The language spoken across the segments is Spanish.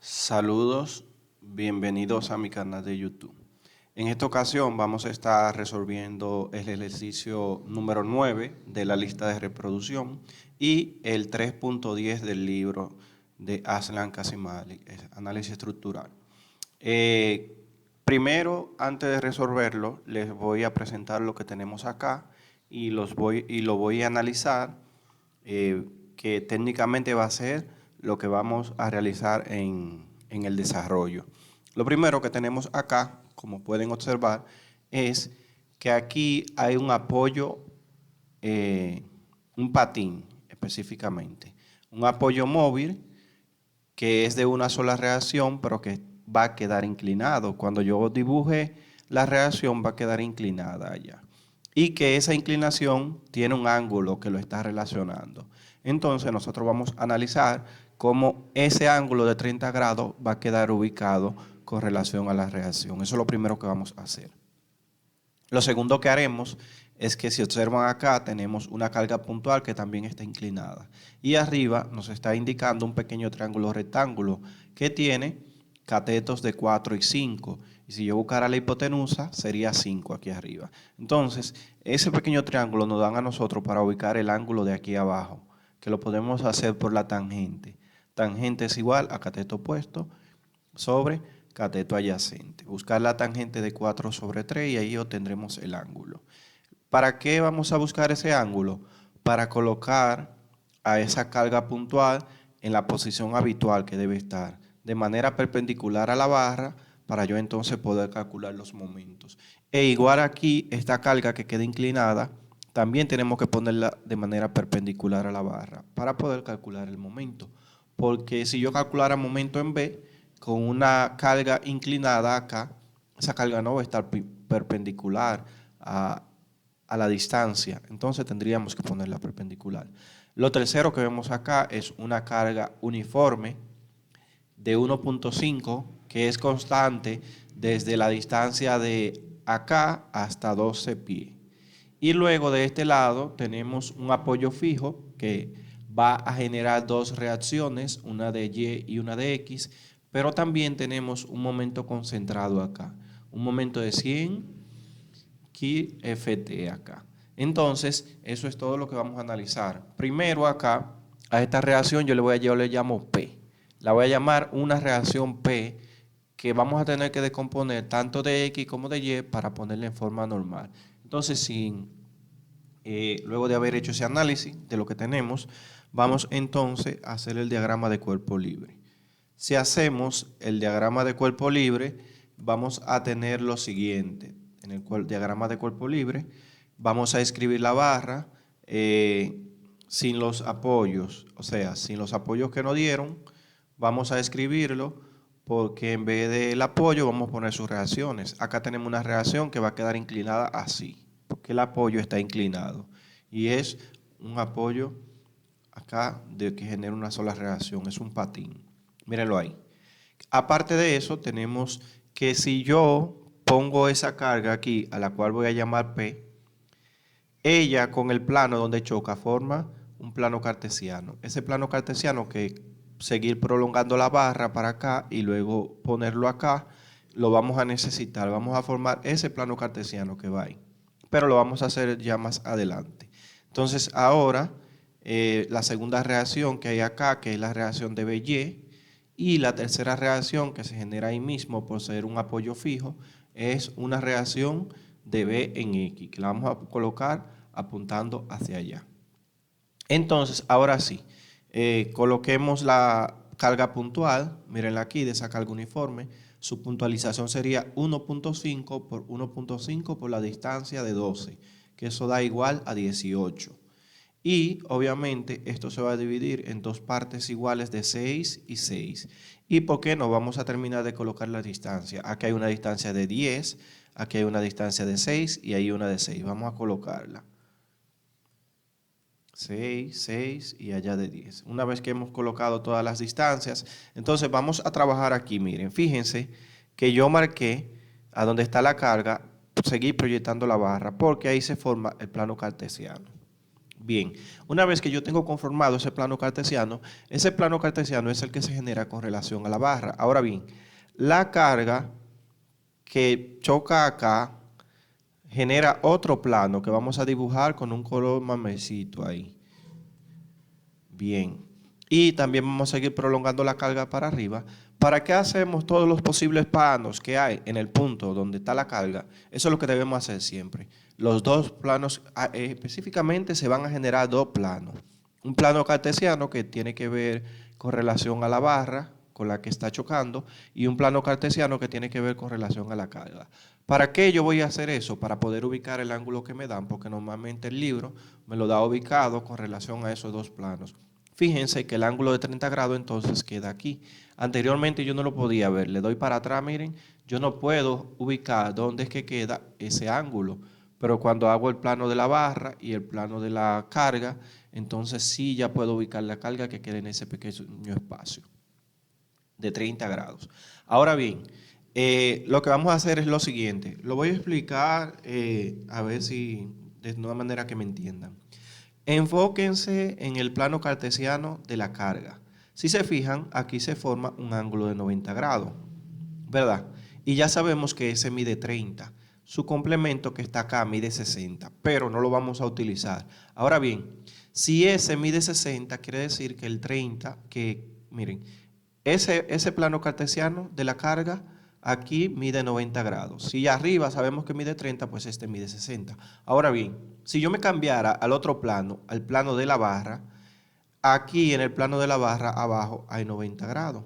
Saludos, bienvenidos a mi canal de YouTube. En esta ocasión vamos a estar resolviendo el ejercicio número 9 de la lista de reproducción y el 3.10 del libro de Aslan Kazimali, Análisis Estructural. Primero, antes de resolverlo, les voy a presentar lo que tenemos acá y lo voy a analizar, que técnicamente va a ser lo que vamos a realizar en el desarrollo. Lo primero que tenemos acá, como pueden observar, es que aquí hay un apoyo, un patín específicamente, un apoyo móvil que es de una sola reacción, pero que va a quedar inclinado. Cuando yo dibuje la reacción va a quedar inclinada allá. Y que esa inclinación tiene un ángulo que lo está relacionando. Entonces nosotros vamos a analizar cómo ese ángulo de 30 grados va a quedar ubicado con relación a la reacción. Eso es lo primero que vamos a hacer. Lo segundo que haremos es que, si observan acá, tenemos una carga puntual que también está inclinada. Y arriba nos está indicando un pequeño triángulo rectángulo que tiene catetos de 4 y 5. Y si yo buscara la hipotenusa, sería 5 aquí arriba. Entonces, ese pequeño triángulo nos dan a nosotros para ubicar el ángulo de aquí abajo, que lo podemos hacer por la tangente. Tangente es igual a cateto opuesto sobre cateto adyacente. Buscar la tangente de 4 sobre 3 y ahí obtendremos el ángulo. ¿Para qué vamos a buscar ese ángulo? Para colocar a esa carga puntual en la posición habitual que debe estar, de manera perpendicular a la barra, para yo entonces poder calcular los momentos. E igual aquí, esta carga que queda inclinada, también tenemos que ponerla de manera perpendicular a la barra para poder calcular el momento. Porque si yo calculara momento en B, con una carga inclinada acá, esa carga no va a estar perpendicular a la distancia, entonces tendríamos que ponerla perpendicular. Lo tercero que vemos acá es una carga uniforme de 1.5 que es constante desde la distancia de acá hasta 12 pies. Y luego de este lado tenemos un apoyo fijo que va a generar dos reacciones, una de Y y una de X, pero también tenemos un momento concentrado acá, un momento de 100 kFT acá. Entonces, eso es todo lo que vamos a analizar. Primero acá, a esta reacción yo le llamo P. La voy a llamar una reacción P, que vamos a tener que descomponer tanto de X como de Y para ponerla en forma normal. Entonces, luego de haber hecho ese análisis de lo que tenemos, vamos entonces a hacer el diagrama de cuerpo libre. Si hacemos el diagrama de cuerpo libre, vamos a tener lo siguiente. En el diagrama de cuerpo libre, vamos a escribir la barra sin los apoyos, o sea, sin los apoyos que nos dieron, vamos a escribirlo porque en vez del apoyo vamos a poner sus reacciones. Acá tenemos una reacción que va a quedar inclinada así, porque el apoyo está inclinado. Y es un apoyo acá de que genera una sola reacción, es un patín. Mírenlo ahí. Aparte de eso, tenemos que si yo pongo esa carga aquí, a la cual voy a llamar P, ella con el plano donde choca forma un plano cartesiano. Ese plano cartesiano, que seguir prolongando la barra para acá y luego ponerlo acá, lo vamos a necesitar. Vamos a formar ese plano cartesiano que va ahí. Pero lo vamos a hacer ya más adelante. Entonces ahora, la segunda reacción que hay acá, que es la reacción de BY, y la tercera reacción que se genera ahí mismo por ser un apoyo fijo, es una reacción de B en X, que la vamos a colocar apuntando hacia allá. Entonces, ahora sí, coloquemos la carga puntual, mírenla aquí, de esa carga uniforme. Su puntualización sería 1.5 por 1.5 por la distancia de 12, que eso da igual a 18. Y obviamente esto se va a dividir en dos partes iguales de 6 y 6. ¿Y por qué no? Vamos a terminar de colocar la distancia. Aquí hay una distancia de 10, aquí hay una distancia de 6 y hay una de 6. Vamos a colocarla. 6, 6 y allá de 10. Una vez que hemos colocado todas las distancias, entonces vamos a trabajar aquí. Miren, fíjense que yo marqué a donde está la carga, seguir proyectando la barra, porque ahí se forma el plano cartesiano. Bien, una vez que yo tengo conformado ese plano cartesiano es el que se genera con relación a la barra. Ahora bien, la carga que choca acá genera otro plano que vamos a dibujar con un color mamecito ahí. Bien. Y también vamos a seguir prolongando la carga para arriba. ¿Para qué hacemos todos los posibles planos que hay en el punto donde está la carga? Eso es lo que debemos hacer siempre. Los dos planos, específicamente se van a generar dos planos. Un plano cartesiano que tiene que ver con relación a la barra con la que está chocando y un plano cartesiano que tiene que ver con relación a la carga. ¿Para qué yo voy a hacer eso? Para poder ubicar el ángulo que me dan, porque normalmente el libro me lo da ubicado con relación a esos dos planos. Fíjense que el ángulo de 30 grados entonces queda aquí. Anteriormente yo no lo podía ver. Le doy para atrás, miren, yo no puedo ubicar dónde es que queda ese ángulo. Pero cuando hago el plano de la barra y el plano de la carga, entonces sí ya puedo ubicar la carga que queda en ese pequeño espacio de 30 grados. Ahora bien, lo que vamos a hacer es lo siguiente. Lo voy a explicar a ver si de una manera que me entiendan. Enfóquense en el plano cartesiano de la carga. Si se fijan, aquí se forma un ángulo de 90 grados, ¿verdad? Y ya sabemos que ese mide 30. Su complemento que está acá mide 60, pero no lo vamos a utilizar. Ahora bien, si ese mide 60, quiere decir que el 30, miren, ese plano cartesiano de la carga aquí mide 90 grados. Si arriba sabemos que mide 30, pues este mide 60. Ahora bien, si yo me cambiara al otro plano, al plano de la barra, aquí en el plano de la barra abajo hay 90 grados.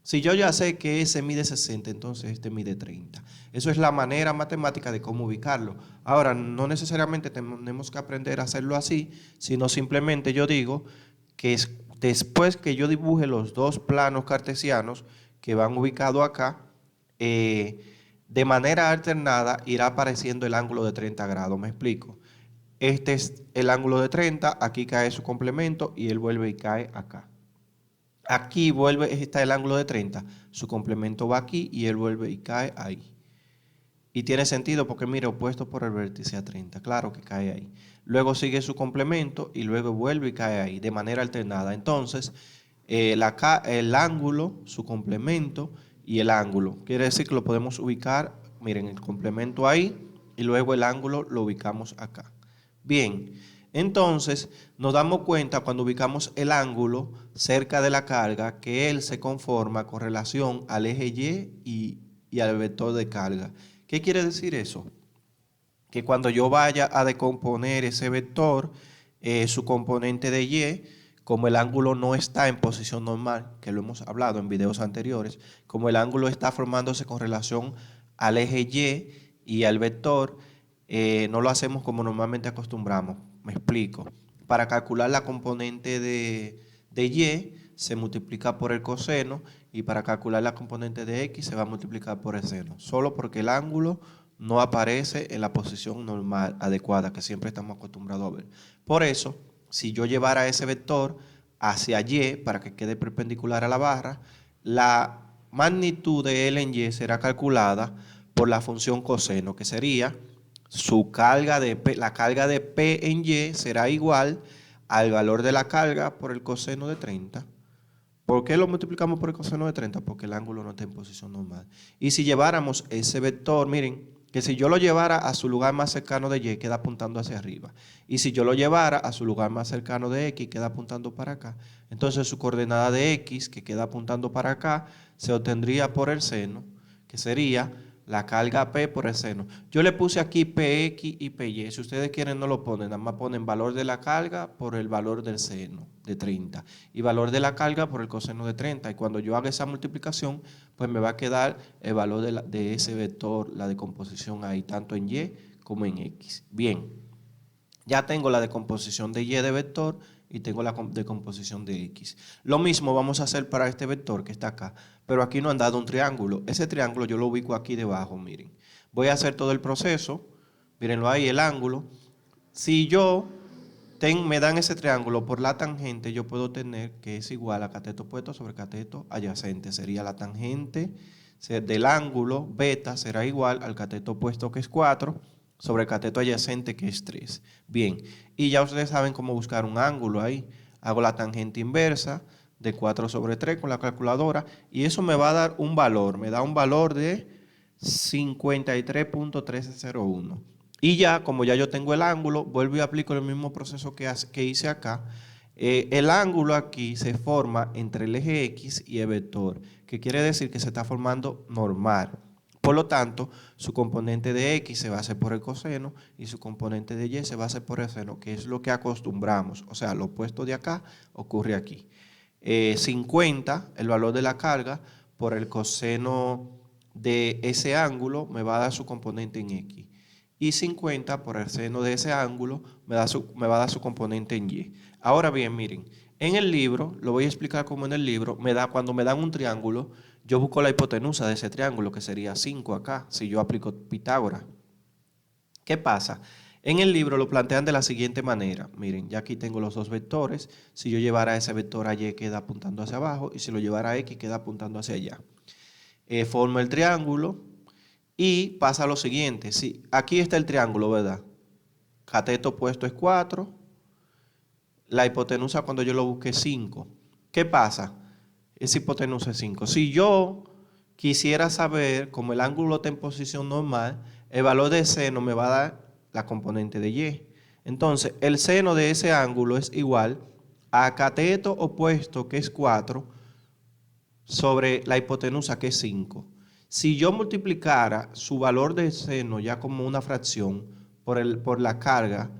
Si yo ya sé que ese mide 60, entonces este mide 30. Eso es la manera matemática de cómo ubicarlo. Ahora, no necesariamente tenemos que aprender a hacerlo así, sino simplemente yo digo que después que yo dibuje los dos planos cartesianos que van ubicados acá, de manera alternada irá apareciendo el ángulo de 30 grados. ¿Me explico? Este es el ángulo de 30, aquí cae su complemento y él vuelve y cae acá. Aquí está el ángulo de 30, su complemento va aquí y él vuelve y cae ahí. Y tiene sentido porque mire, opuesto por el vértice a 30, claro que cae ahí. Luego sigue su complemento y luego vuelve y cae ahí de manera alternada. Entonces, el ángulo, su complemento y el ángulo. Quiere decir que lo podemos ubicar, miren, el complemento ahí y luego el ángulo lo ubicamos acá. Bien, entonces nos damos cuenta cuando ubicamos el ángulo cerca de la carga que él se conforma con relación al eje y al vector de carga. ¿Qué quiere decir eso? Que cuando yo vaya a decomponer ese vector, su componente de y, como el ángulo no está en posición normal, que lo hemos hablado en videos anteriores, como el ángulo está formándose con relación al eje y al vector, no lo hacemos como normalmente acostumbramos. Me explico. Para calcular la componente de y, se multiplica por el coseno, y para calcular la componente de x se va a multiplicar por el seno, solo porque el ángulo no aparece en la posición normal adecuada que siempre estamos acostumbrados a ver. Por eso, si yo llevara ese vector hacia y para que quede perpendicular a la barra, la magnitud de L en y será calculada por la función coseno, que sería la carga de P en y será igual al valor de la carga por el coseno de 30. ¿Por qué lo multiplicamos por el coseno de 30? Porque el ángulo no está en posición normal. Y si lleváramos ese vector, miren, que si yo lo llevara a su lugar más cercano de y, queda apuntando hacia arriba. Y si yo lo llevara a su lugar más cercano de x, queda apuntando para acá. Entonces su coordenada de x, que queda apuntando para acá, se obtendría por el seno, que sería la carga P por el seno. Yo le puse aquí PX y PY. Si ustedes quieren no lo ponen, nada más ponen valor de la carga por el valor del seno de 30 y valor de la carga por el coseno de 30. Y cuando yo haga esa multiplicación, pues me va a quedar el valor de ese vector, la decomposición ahí, tanto en Y como en X. Bien, ya tengo la decomposición de Y de vector y tengo la decomposición de X. Lo mismo vamos a hacer para este vector que está acá, pero aquí nos han dado un triángulo. Ese triángulo yo lo ubico aquí debajo, miren. Voy a hacer todo el proceso, mírenlo ahí, el ángulo. Si me dan ese triángulo por la tangente, yo puedo tener que es igual a cateto opuesto sobre cateto adyacente. Sería la tangente del ángulo beta será igual al cateto opuesto que es 4 sobre el cateto adyacente, que es 3. Bien, y ya ustedes saben cómo buscar un ángulo ahí. Hago la tangente inversa de 4 sobre 3 con la calculadora y eso me va a dar un valor. Me da un valor de 53.1301. Y ya, como ya yo tengo el ángulo, vuelvo y aplico el mismo proceso que hice acá. El ángulo aquí se forma entre el eje X y el vector, que quiere decir que se está formando normal. Por lo tanto, su componente de X se va a hacer por el coseno y su componente de Y se va a hacer por el seno, que es lo que acostumbramos. O sea, lo opuesto de acá ocurre aquí. 50, el valor de la carga, por el coseno de ese ángulo me va a dar su componente en X. Y 50 por el seno de ese ángulo me va a dar su componente en Y. Ahora bien, miren, en el libro, lo voy a explicar como en el libro, cuando me dan un triángulo, yo busco la hipotenusa de ese triángulo, que sería 5 acá, si yo aplico Pitágoras. ¿Qué pasa? En el libro lo plantean de la siguiente manera. Miren, ya aquí tengo los dos vectores. Si yo llevara ese vector a Y, queda apuntando hacia abajo, y si lo llevara a X, queda apuntando hacia allá. Formo el triángulo y pasa lo siguiente. Si aquí está el triángulo, ¿verdad? Cateto opuesto es 4. La hipotenusa cuando yo lo busque es 5. ¿Qué pasa? Esa hipotenusa es 5. Si yo quisiera saber, como el ángulo está en posición normal, el valor de seno me va a dar la componente de Y. Entonces, el seno de ese ángulo es igual a cateto opuesto, que es 4, sobre la hipotenusa, que es 5. Si yo multiplicara su valor de seno ya como una fracción por la carga,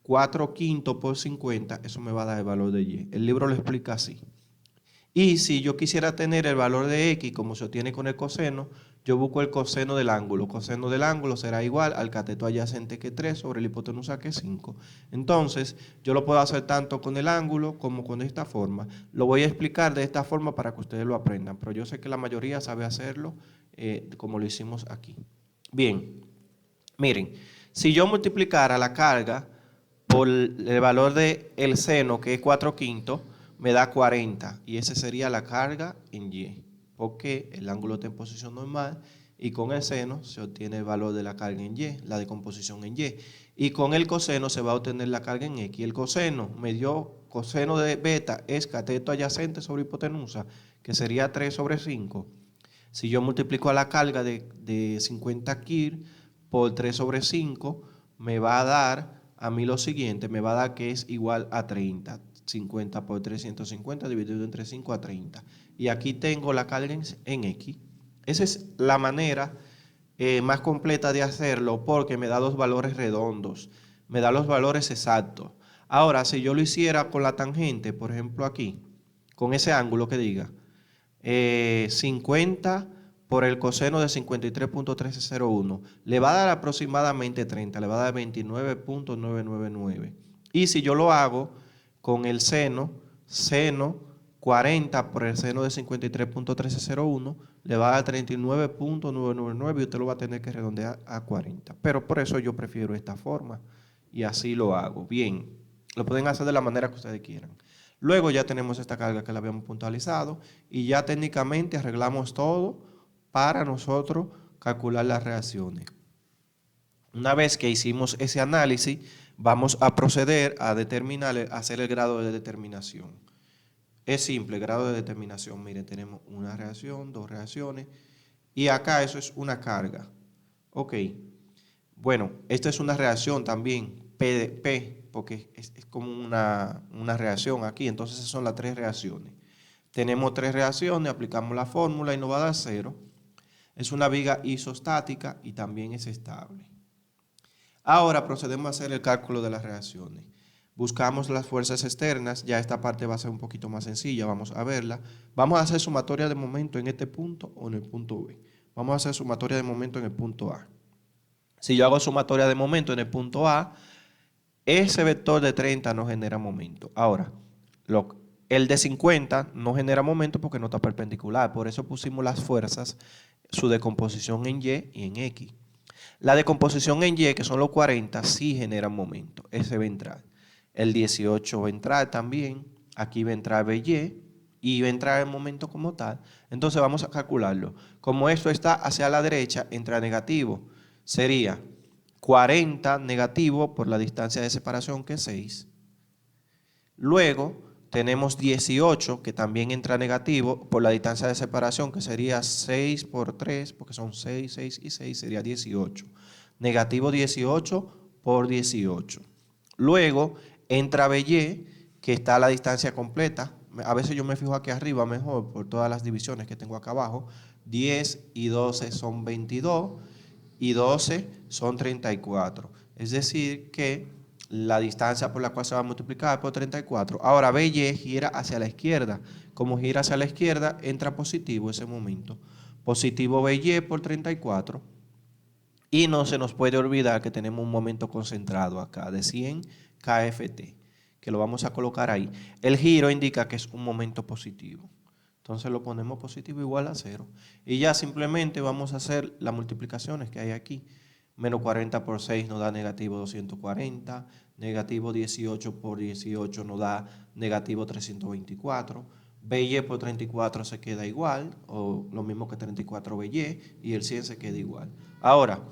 4 quintos por 50, eso me va a dar el valor de Y. El libro lo explica así. Y si yo quisiera tener el valor de X como se obtiene con el coseno, yo busco el coseno del ángulo. Coseno del ángulo será igual al cateto adyacente, que es 3, sobre la hipotenusa, que es 5. Entonces, yo lo puedo hacer tanto con el ángulo como con esta forma. Lo voy a explicar de esta forma para que ustedes lo aprendan, pero yo sé que la mayoría sabe hacerlo como lo hicimos aquí. Bien, miren, si yo multiplicara la carga por el valor del seno, que es 4 quintos, me da 40, y esa sería la carga en Y, porque el ángulo está en posición normal y con el seno se obtiene el valor de la carga en Y, la decomposición en Y, y con el coseno se va a obtener la carga en X. El coseno me dio, coseno de beta es cateto adyacente sobre hipotenusa, que sería 3 sobre 5. Si yo multiplico a la carga de 50 kil por 3 sobre 5, me va a dar a mí lo siguiente, me va a dar que es igual a 30. 50 por 350 dividido entre 5 a 30. Y aquí tengo la carga en X. Esa es la manera más completa de hacerlo, porque me da los valores redondos, me da los valores exactos. Ahora, si yo lo hiciera con la tangente, por ejemplo aquí, con ese ángulo que diga 50 por el coseno de 53.1301, le va a dar aproximadamente 30, le va a dar 29.999. Y si yo lo hago con el seno 40 por el seno de 53.1301, le va a dar 39.999 y usted lo va a tener que redondear a 40. Pero por eso yo prefiero esta forma y así lo hago. Bien, lo pueden hacer de la manera que ustedes quieran. Luego ya tenemos esta carga que la habíamos puntualizado y ya técnicamente arreglamos todo para nosotros calcular las reacciones. Una vez que hicimos ese análisis, vamos a proceder a determinar, a hacer el grado de determinación. Es simple, grado de determinación. Miren, tenemos una reacción, dos reacciones y acá eso es una carga. Ok, bueno, esta es una reacción también, P, porque es como una reacción aquí, entonces esas son las tres reacciones. Tenemos tres reacciones, aplicamos la fórmula y nos va a dar 0. Es una viga isostática y también es estable. Ahora procedemos a hacer el cálculo de las reacciones. Buscamos las fuerzas externas, ya esta parte va a ser un poquito más sencilla, vamos a verla. Vamos a hacer sumatoria de momento en este punto o en el punto B. Vamos a hacer sumatoria de momento en el punto A. Si yo hago sumatoria de momento en el punto A, ese vector de 30 no genera momento. Ahora, el de 50 no genera momento porque no está perpendicular. Por eso pusimos las fuerzas, su decomposición en Y y en X. La decomposición en Y, que son los 40, sí generan momento. Ese va a entrar. El 18 va a entrar también. Aquí va a entrar BY y va a entrar el momento como tal. Entonces vamos a calcularlo. Como esto está hacia la derecha, entra negativo. Sería 40 negativo por la distancia de separación, que es 6. Luego tenemos 18, que también entra negativo por la distancia de separación, que sería 6 por 3, porque son 6, 6 y 6, sería 18. Negativo 18 por 18. Luego entra BY, que está a la distancia completa. A veces yo me fijo aquí arriba mejor por todas las divisiones que tengo acá abajo. 10 y 12 son 22 y 12 son 34. Es decir que la distancia por la cual se va a multiplicar es por 34. Ahora BY gira hacia la izquierda. Como gira hacia la izquierda, entra positivo ese momento. Positivo BY por 34. Y no se nos puede olvidar que tenemos un momento concentrado acá de 100 kFt, que lo vamos a colocar ahí. El giro indica que es un momento positivo. Entonces lo ponemos positivo igual a 0. Y ya simplemente vamos a hacer las multiplicaciones que hay aquí. Menos 40 por 6 nos da negativo 240. Negativo 18 por 18 nos da negativo 324. BY por 34 se queda igual, o lo mismo que 34 BY, y el 100 se queda igual. Ahora,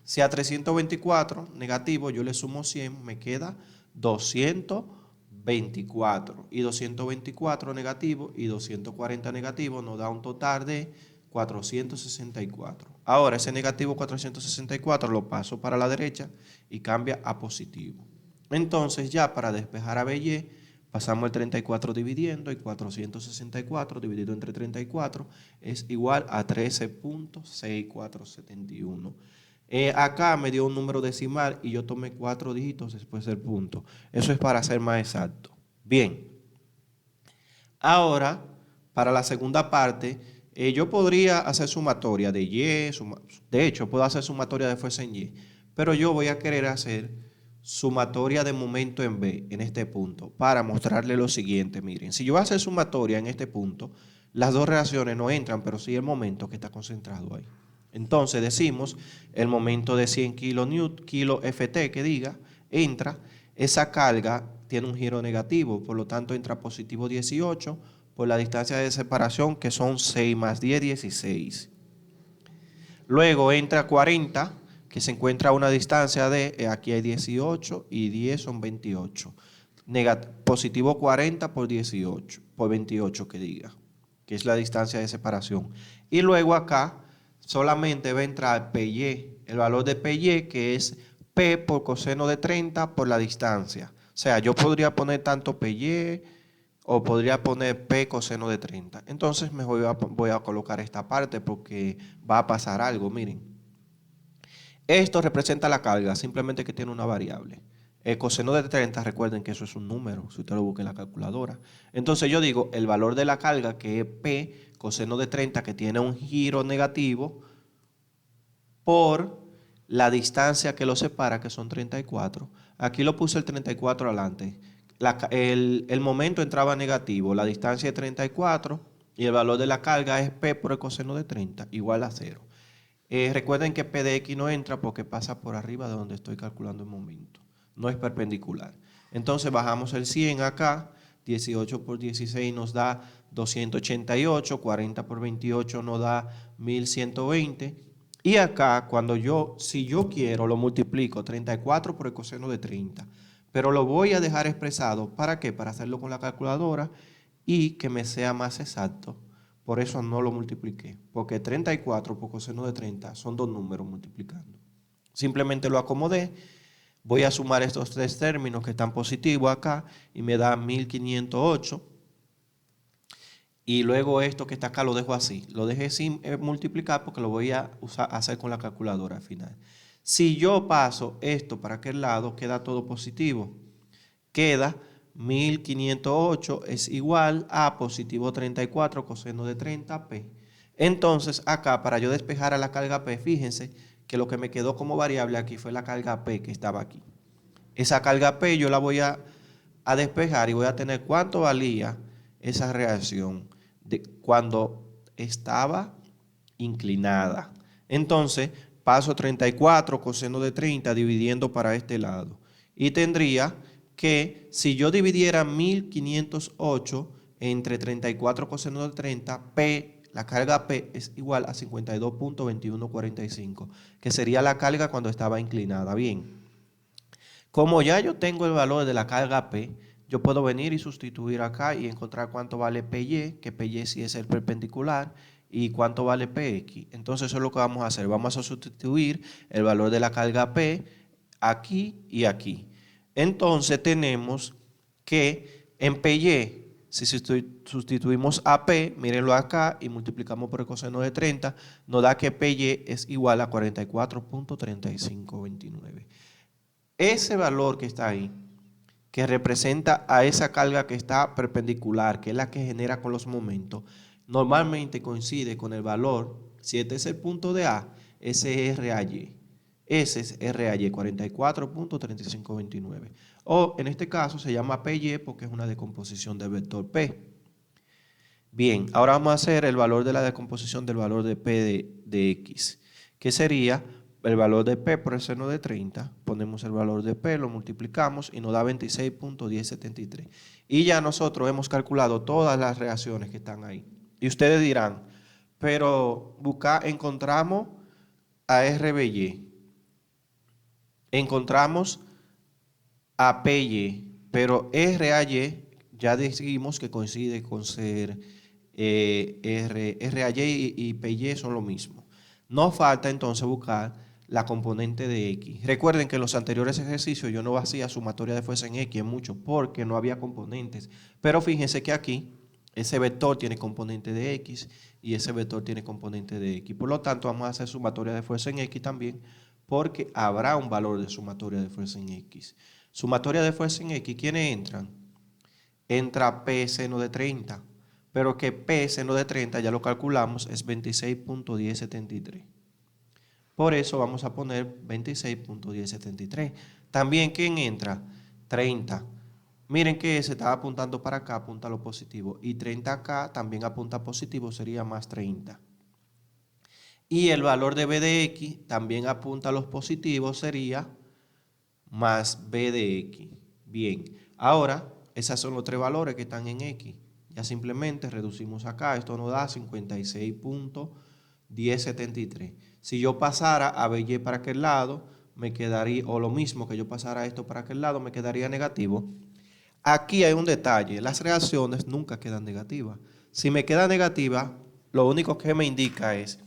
si a 324 negativo yo le sumo 100, me queda 224. Y 224 negativo y 240 negativo nos da un total de 464. Ahora ese negativo 464 lo paso para la derecha y cambia a positivo. Entonces ya para despejar a BY, pasamos el 34 dividiendo, y 464 dividido entre 34 es igual a 13.6471. Acá me dio un número decimal y yo tomé 4 dígitos después del punto. Eso es para ser más exacto. Bien. Ahora, para la segunda parte, yo podría hacer sumatoria de Y, de hecho, puedo hacer sumatoria de fuerza en Y, pero yo voy a querer hacer sumatoria de momento en B, en este punto, para mostrarle lo siguiente. Miren, si yo voy a hacer sumatoria en este punto, las dos reacciones no entran, pero sí el momento que está concentrado ahí. Entonces decimos, el momento de 100 kilo Ft que diga, entra, esa carga tiene un giro negativo, por lo tanto entra positivo 18 por la distancia de separación, que son 6 más 10, 16. Luego entra 40, que se encuentra a una distancia de, aquí hay 18 y 10 son 28. Positivo 40 por 18, por 28 que diga, que es la distancia de separación. Y luego acá solamente va a entrar PY, el valor de PY, que es P por coseno de 30 por la distancia. O sea, yo podría poner tanto PY o podría poner P coseno de 30. Entonces mejor voy a colocar esta parte porque va a pasar algo, miren. Esto representa la carga, simplemente que tiene una variable. El coseno de 30, recuerden que eso es un número, si usted lo busca en la calculadora. Entonces yo digo, el valor de la carga, que es P coseno de 30, que tiene un giro negativo, por la distancia que lo separa, que son 34. Aquí lo puse el 34 adelante. El momento entraba negativo, la distancia es 34 y el valor de la carga es P por el coseno de 30, igual a 0. Recuerden que P de X no entra porque pasa por arriba de donde estoy calculando el momento. No es perpendicular. Entonces bajamos el 100 acá, 18 por 16 nos da 288, 40 por 28 nos da 1120. Y acá, si yo quiero, lo multiplico 34 por el coseno de 30. Pero lo voy a dejar expresado. ¿Para qué? Para hacerlo con la calculadora y que me sea más exacto. Por eso no lo multipliqué. Porque 34 por coseno de 30 son dos números multiplicando. Simplemente lo acomodé. Voy a sumar estos tres términos que están positivos acá y me da 1508. Y luego esto que está acá lo dejo así. Lo dejé sin multiplicar porque lo voy a hacer con la calculadora al final. Si yo paso esto para aquel lado, queda todo positivo. Queda 1508 es igual a positivo 34 coseno de 30P. Entonces acá, para yo despejar a la carga P, fíjense que lo que me quedó como variable aquí fue la carga P que estaba aquí. Esa carga P yo la voy a despejar y voy a tener cuánto valía esa reacción cuando estaba inclinada. Entonces paso 34 coseno de 30 dividiendo para este lado. Y tendría que si yo dividiera 1508 entre 34 coseno de 30, P la carga P es igual a 52.2145, que sería la carga cuando estaba inclinada. Bien, como ya yo tengo el valor de la carga P, yo puedo venir y sustituir acá y encontrar cuánto vale PY, que PY sí es el perpendicular, y cuánto vale PX. Entonces eso es lo que vamos a hacer. Vamos a sustituir el valor de la carga P aquí y aquí. Entonces tenemos que en PY, si sustituimos a P, mírenlo acá y multiplicamos por el coseno de 30, nos da que PY es igual a 44.3529. Ese valor que está ahí, que representa a esa carga que está perpendicular, que es la que genera con los momentos, normalmente coincide con el valor, si este es el punto de A, ese es RAY. Ese es RAY, 44.3529. O en este caso se llama PY porque es una decomposición del vector P. Bien, ahora vamos a hacer el valor de la decomposición del valor de P de X, que sería el valor de P por el seno de 30, ponemos el valor de P, lo multiplicamos y nos da 26.1073. Y ya nosotros hemos calculado todas las reacciones que están ahí. Y ustedes dirán, pero encontramos a RBY, encontramos a PY, pero RAY ya dijimos que coincide con ser RAY y PY son lo mismo. Nos falta entonces buscar la componente de X. Recuerden que en los anteriores ejercicios yo no hacía sumatoria de fuerza en X en mucho porque no había componentes. Pero fíjense que aquí ese vector tiene componente de X y ese vector tiene componente de X. Por lo tanto, vamos a hacer sumatoria de fuerza en X también porque habrá un valor de sumatoria de fuerza en X. Sumatoria de fuerza en X, ¿quiénes entran? Entra P seno de 30, pero que P seno de 30 ya lo calculamos es 26.1073. Por eso vamos a poner 26.1073. También, ¿quién entra? 30. Miren que se estaba apuntando para acá, apunta a lo positivo. Y 30 acá también apunta a positivo, sería más 30. Y el valor de B de X también apunta a los positivos, sería más B de X. Bien, ahora esos son los tres valores que están en X. Ya simplemente reducimos acá, esto nos da 56.1073. Si yo pasara a BY para aquel lado, me quedaría, o lo mismo que yo pasara esto para aquel lado, me quedaría negativo. Aquí hay un detalle, las reacciones nunca quedan negativas. Si me queda negativa, lo único que me indica es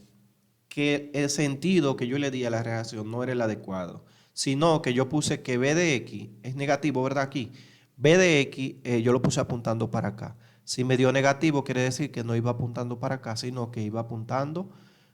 que el sentido que yo le di a la reacción no era el adecuado, sino que yo puse que B de X es negativo, ¿verdad? Aquí, B de X yo lo puse apuntando para acá. Si me dio negativo, quiere decir que no iba apuntando para acá, sino que iba apuntando,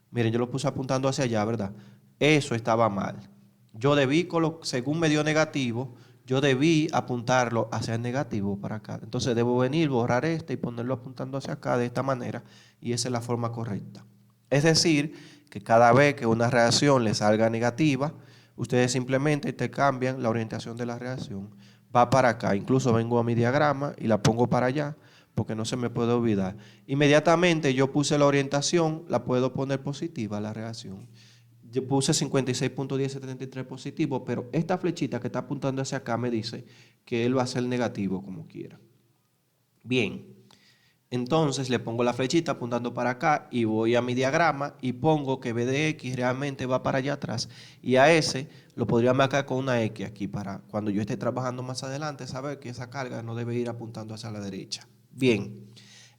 miren, yo lo puse apuntando hacia allá, ¿verdad? Eso estaba mal. Yo debí, según me dio negativo, yo debí apuntarlo hacia el negativo para acá. Entonces debo venir, borrar este y ponerlo apuntando hacia acá de esta manera, y esa es la forma correcta. Es decir, que cada vez que una reacción le salga negativa, ustedes simplemente intercambian la orientación de la reacción. Va para acá, incluso vengo a mi diagrama y la pongo para allá, porque no se me puede olvidar. Inmediatamente yo puse la orientación, la puedo poner positiva la reacción. Yo puse 56.1073 positivo, pero esta flechita que está apuntando hacia acá me dice que él va a ser negativo como quiera. Bien. Entonces le pongo la flechita apuntando para acá y voy a mi diagrama y pongo que B de X realmente va para allá atrás. Y a ese lo podría marcar con una X aquí para cuando yo esté trabajando más adelante saber que esa carga no debe ir apuntando hacia la derecha. Bien,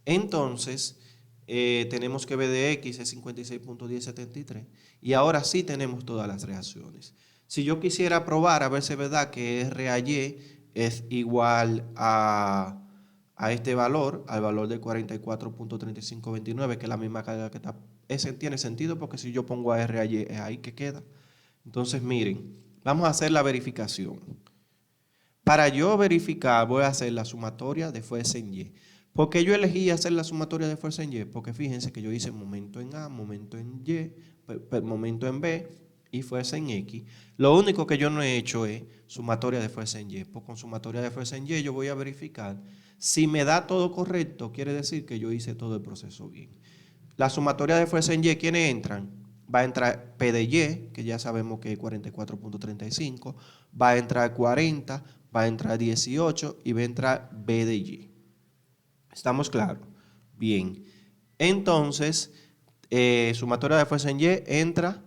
entonces tenemos que B de X es 56.1073 y ahora sí tenemos todas las reacciones. Si yo quisiera probar a ver si es verdad que RAY es igual a este valor, al valor de 44.3529, que es la misma carga que está. Ese tiene sentido porque si yo pongo a RAY es ahí que queda. Entonces miren, vamos a hacer la verificación. Para yo verificar voy a hacer la sumatoria de fuerza en Y. ¿Por qué yo elegí hacer la sumatoria de fuerza en Y? Porque fíjense que yo hice momento en A, momento en Y, momento en B y fuerza en X. Lo único que yo no he hecho es sumatoria de fuerza en Y. Pues con sumatoria de fuerza en Y yo voy a verificar. Si me da todo correcto, quiere decir que yo hice todo el proceso bien. La sumatoria de fuerza en Y, ¿quiénes entran? Va a entrar P de Y, que ya sabemos que es 44.35, va a entrar 40, va a entrar 18 y va a entrar B de Y. ¿Estamos claros? Bien. Entonces, sumatoria de fuerza en Y entra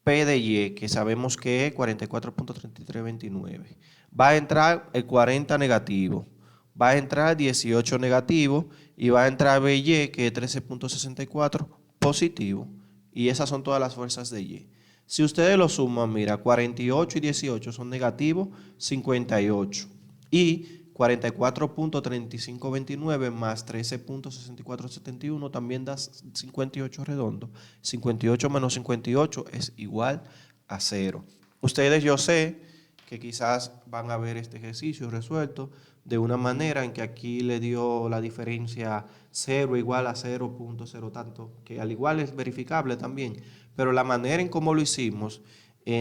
P de Y, que sabemos que es 44.3329. Va a entrar el 40 negativo, va a entrar 18 negativo y va a entrar BY, que es 13.64 positivo. Y esas son todas las fuerzas de Y. Si ustedes lo suman, mira, 48 y 18 son negativos, 58. Y 44.3529 más 13.6471 también da 58 redondo. 58 menos 58 es igual a 0. Ustedes, yo sé que quizás van a ver este ejercicio resuelto de una manera en que aquí le dio la diferencia 0 igual a 0.0 tanto, que al igual es verificable también, pero la manera en cómo lo hicimos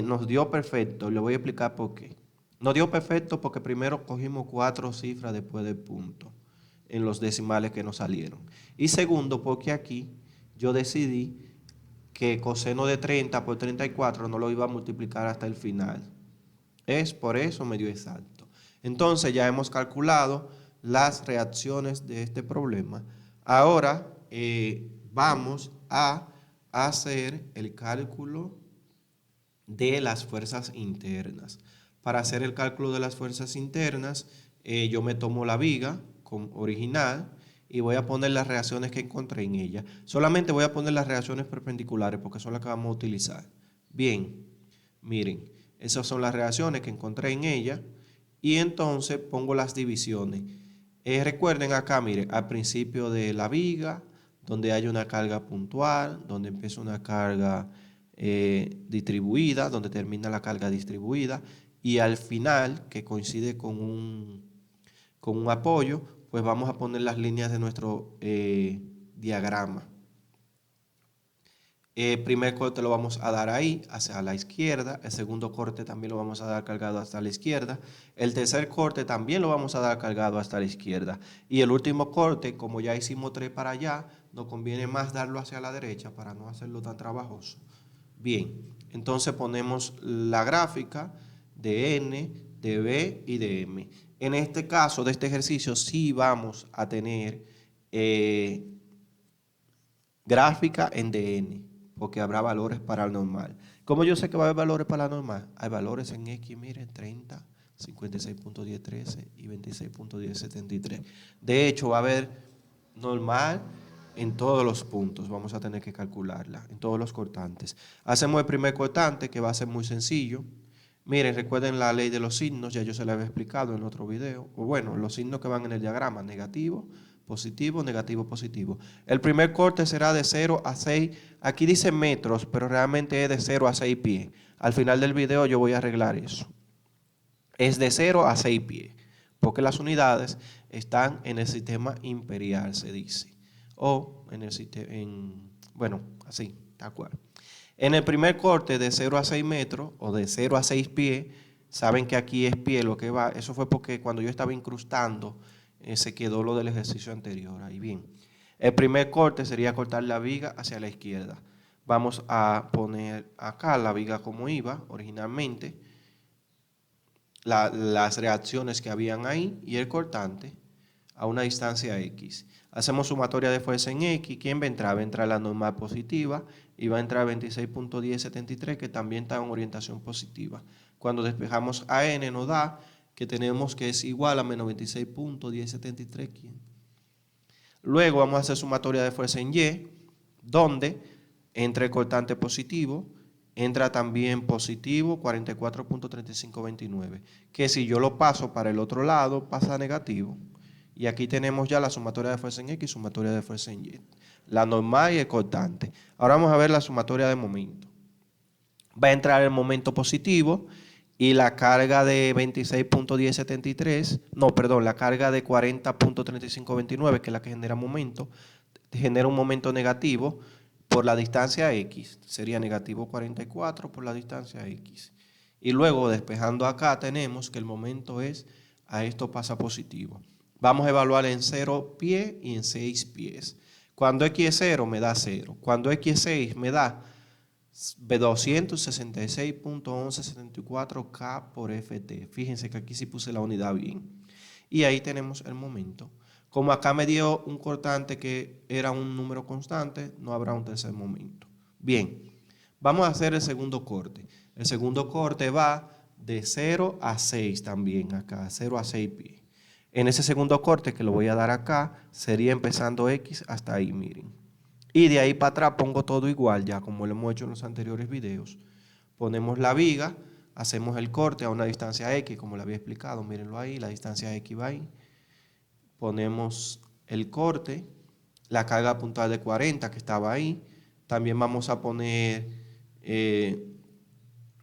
nos dio perfecto. Le voy a explicar por qué. Nos dio perfecto porque primero cogimos 4 cifras después del punto en los decimales que nos salieron. Y segundo, porque aquí yo decidí que coseno de 30 por 34 no lo iba a multiplicar hasta el final. Es por eso medio exacto. Entonces ya hemos calculado las reacciones de este problema. Ahora vamos a hacer el cálculo de las fuerzas internas. Para hacer el cálculo de las fuerzas internas, yo me tomo la viga original y voy a poner las reacciones que encontré en ella. Solamente voy a poner las reacciones perpendiculares porque son las que vamos a utilizar. Bien, miren, esas son las reacciones que encontré en ella y entonces pongo las divisiones. Recuerden acá, miren, al principio de la viga, donde hay una carga puntual, donde empieza una carga distribuida, donde termina la carga distribuida, y al final, que coincide con un apoyo, pues vamos a poner las líneas de nuestro diagrama. El primer corte lo vamos a dar ahí, hacia la izquierda. El segundo corte también lo vamos a dar cargado hasta la izquierda. El tercer corte también lo vamos a dar cargado hasta la izquierda. Y el último corte, como ya hicimos 3 para allá, nos conviene más darlo hacia la derecha para no hacerlo tan trabajoso. Bien, entonces ponemos la gráfica de N, de B y de M. En este caso de este ejercicio sí vamos a tener gráfica en DN, porque habrá valores para el normal. ¿Cómo yo sé que va a haber valores para la normal? Hay valores en X, miren, 30, 56.1013 y 26.1073. De hecho, va a haber normal en todos los puntos. Vamos a tener que calcularla, en todos los cortantes. Hacemos el primer cortante, que va a ser muy sencillo. Miren, recuerden la ley de los signos, ya yo se la había explicado en otro video. O bueno, los signos que van en el diagrama, negativo, positivo, negativo, positivo. El primer corte será de 0 a 6. Aquí dice metros, pero realmente es de 0 a 6 pies. Al final del video yo voy a arreglar eso. Es de 0 a 6 pies, porque las unidades están en el sistema imperial, se dice. O en el sistema, bueno, así, tal cual. En el primer corte de 0 a 6 metros o de 0 a 6 pies, saben que aquí es pie lo que va. Eso fue porque cuando yo estaba incrustando se quedó lo del ejercicio anterior. Ahí bien. El primer corte sería cortar la viga hacia la izquierda. Vamos a poner acá la viga como iba originalmente, las reacciones que habían ahí y el cortante a una distancia X. Hacemos sumatoria de fuerza en X. ¿Quién va a entrar? Va a entrar la normal positiva y va a entrar 26.1073, que también está en orientación positiva. Cuando despejamos a N nos da que tenemos que es igual a menos 26.1073. Luego vamos a hacer sumatoria de fuerza en Y, donde entra el cortante positivo, entra también positivo 44.3529, que si yo lo paso para el otro lado pasa negativo. Y aquí tenemos ya la sumatoria de fuerza en X y sumatoria de fuerza en Y. La normal y el cortante. Ahora vamos a ver la sumatoria de momento. Va a entrar el momento positivo y la carga de 26.1073, no, perdón, la carga de 40.3529, que es la que genera momento, genera un momento negativo por la distancia X. Sería negativo 44 por la distancia X. Y luego, despejando acá, tenemos que el momento es, a esto pasa positivo. Vamos a evaluar en 0 pies y en 6 pies. Cuando X es 0 me da 0. Cuando X es 6 me da 266.1174 K por FT. Fíjense que aquí sí puse la unidad bien. Y ahí tenemos el momento. Como acá me dio un cortante que era un número constante, no habrá un tercer momento. Bien, vamos a hacer el segundo corte. El segundo corte va de 0 a 6 también acá, 0 a 6 pies. En ese segundo corte que lo voy a dar acá, sería empezando X hasta ahí, miren. Y de ahí para atrás pongo todo igual, ya como lo hemos hecho en los anteriores videos. Ponemos la viga, hacemos el corte a una distancia X, como le había explicado, mírenlo ahí, la distancia X va ahí. Ponemos el corte, la carga puntual de 40 que estaba ahí. También vamos a poner